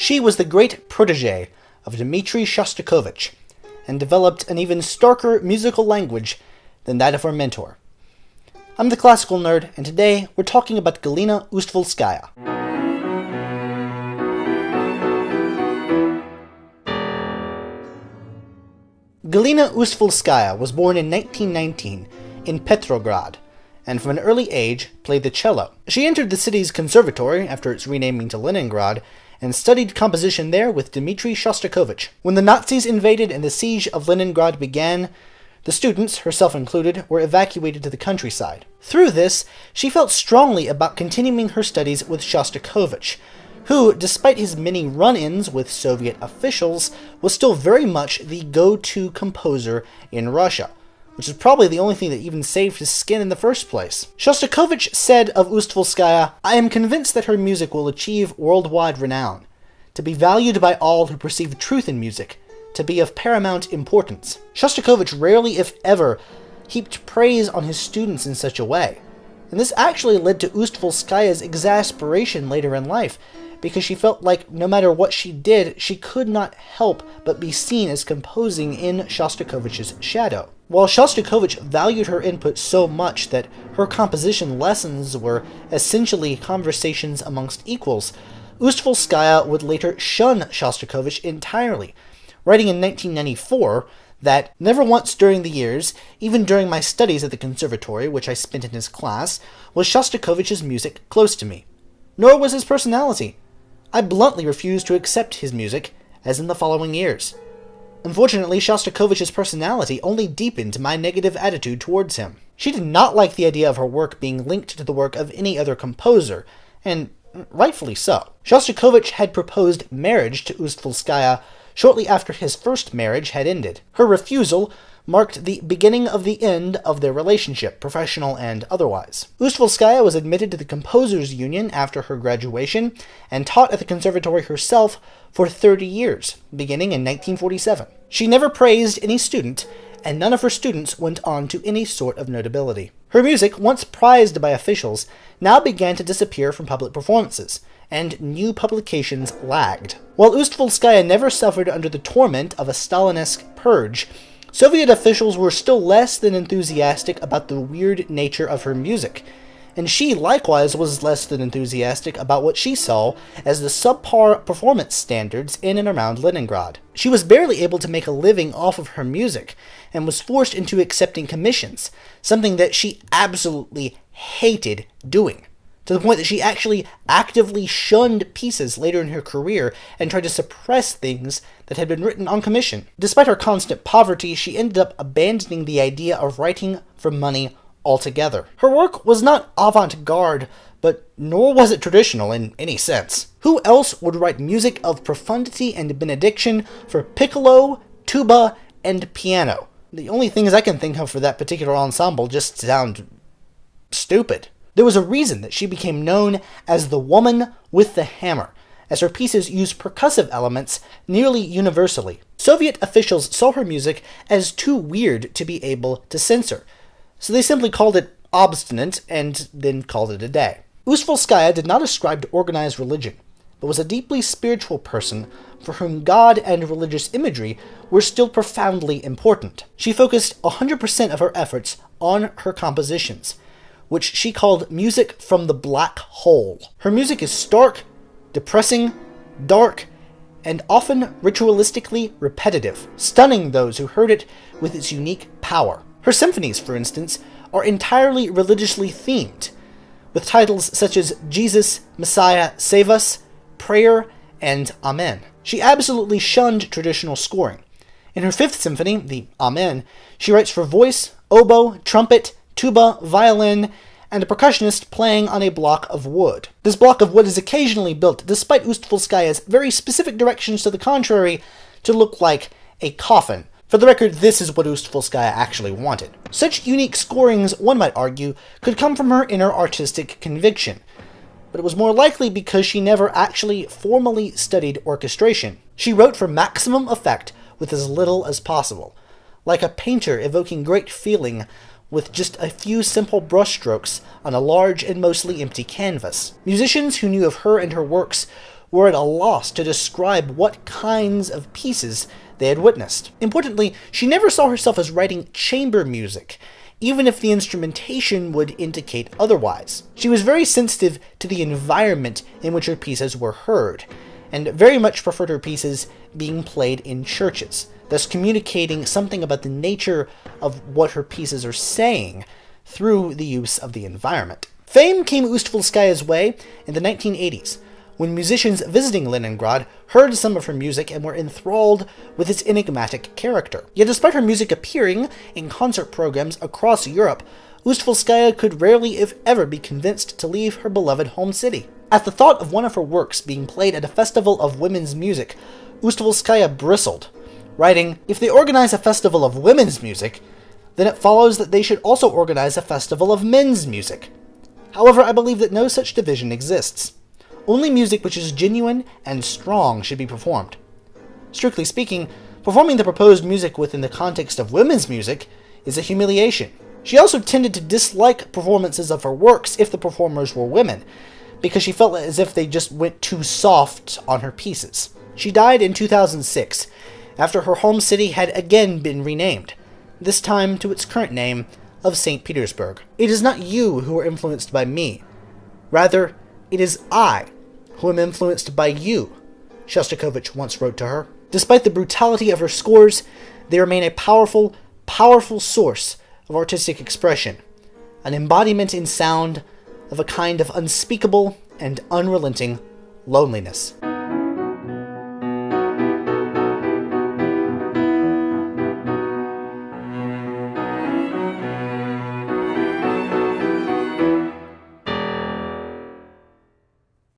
She was the great protege of Dmitri Shostakovich, and developed an even starker musical language than that of her mentor. I'm the Classical Nerd, and today we're talking about Galina Ustvolskaya. Galina Ustvolskaya was born in 1919 in Petrograd, and from an early age played the cello. She entered the city's conservatory after its renaming to Leningrad, and studied composition there with Dmitri Shostakovich. When the Nazis invaded and the siege of Leningrad began, the students, herself included, were evacuated to the countryside. Through this, she felt strongly about continuing her studies with Shostakovich, who, despite his many run-ins with Soviet officials, was still very much the go-to composer in Russia, which is probably the only thing that even saved his skin in the first place. Shostakovich said of Ustvolskaya, "I am convinced that her music will achieve worldwide renown, to be valued by all who perceive truth in music, to be of paramount importance." Shostakovich rarely, if ever, heaped praise on his students in such a way, and this actually led to Ustvolskaya's exasperation later in life, because she felt like no matter what she did, she could not help but be seen as composing in Shostakovich's shadow. While Shostakovich valued her input so much that her composition lessons were essentially conversations amongst equals, Ustvolskaya would later shun Shostakovich entirely, writing in 1994 that "never once during the years, even during my studies at the conservatory which I spent in his class, was Shostakovich's music close to me. Nor was his personality. I bluntly refused to accept his music, as in the following years. Unfortunately, Shostakovich's personality only deepened my negative attitude towards him." She did not like the idea of her work being linked to the work of any other composer, and rightfully so. Shostakovich had proposed marriage to Ustvolskaya shortly after his first marriage had ended. Her refusal marked the beginning of the end of their relationship, professional and otherwise. Ustvolskaya was admitted to the Composers' Union after her graduation, and taught at the conservatory herself for 30 years, beginning in 1947. She never praised any student, and none of her students went on to any sort of notability. Her music, once prized by officials, now began to disappear from public performances, and new publications lagged. While Ustvolskaya never suffered under the torment of a Stalinesque purge, Soviet officials were still less than enthusiastic about the weird nature of her music, and she likewise was less than enthusiastic about what she saw as the subpar performance standards in and around Leningrad. She was barely able to make a living off of her music, and was forced into accepting commissions, something that she absolutely hated doing, to the point that she actually actively shunned pieces later in her career and tried to suppress things that had been written on commission. Despite her constant poverty, she ended up abandoning the idea of writing for money altogether. Her work was not avant-garde, but nor was it traditional in any sense. Who else would write music of profundity and benediction for piccolo, tuba, and piano? The only things I can think of for that particular ensemble just sound stupid. There was a reason that she became known as the woman with the hammer, as her pieces used percussive elements nearly universally. Soviet officials saw her music as too weird to be able to censor, so they simply called it obstinate and then called it a day. Ustvolskaya did not ascribe to organized religion, but was a deeply spiritual person for whom God and religious imagery were still profoundly important. She focused 100% of her efforts on her compositions, which she called music from the black hole. Her music is stark, depressing, dark, and often ritualistically repetitive, stunning those who heard it with its unique power. Her symphonies, for instance, are entirely religiously themed, with titles such as Jesus, Messiah, Save Us, Prayer, and Amen. She absolutely shunned traditional scoring. In her fifth symphony, the Amen, she writes for voice, oboe, trumpet, tuba, violin, and a percussionist playing on a block of wood. This block of wood is occasionally built, despite Ustvolskaya's very specific directions to the contrary, to look like a coffin. For the record, this is what Ustvolskaya actually wanted. Such unique scorings, one might argue, could come from her inner artistic conviction, but it was more likely because she never actually formally studied orchestration. She wrote for maximum effect with as little as possible, like a painter evoking great feeling with just a few simple brushstrokes on a large and mostly empty canvas. Musicians who knew of her and her works were at a loss to describe what kinds of pieces they had witnessed. Importantly, she never saw herself as writing chamber music, even if the instrumentation would indicate otherwise. She was very sensitive to the environment in which her pieces were heard, and very much preferred her pieces being played in churches, thus communicating something about the nature of what her pieces are saying through the use of the environment. Fame came Ustvolskaya's way in the 1980s, when musicians visiting Leningrad heard some of her music and were enthralled with its enigmatic character. Yet despite her music appearing in concert programs across Europe, Ustvolskaya could rarely, if ever, be convinced to leave her beloved home city. At the thought of one of her works being played at a festival of women's music, Ustvolskaya bristled, writing, "If they organize a festival of women's music, then it follows that they should also organize a festival of men's music. However, I believe that no such division exists. Only music which is genuine and strong should be performed. Strictly speaking, performing the proposed music within the context of women's music is a humiliation." She also tended to dislike performances of her works if the performers were women, because she felt as if they just went too soft on her pieces. She died in 2006, after her home city had again been renamed, this time to its current name of St. Petersburg. "It is not you who are influenced by me. Rather, it is I who am influenced by you," Shostakovich once wrote to her. Despite the brutality of her scores, they remain a powerful, powerful source of artistic expression, an embodiment in sound of a kind of unspeakable and unrelenting loneliness.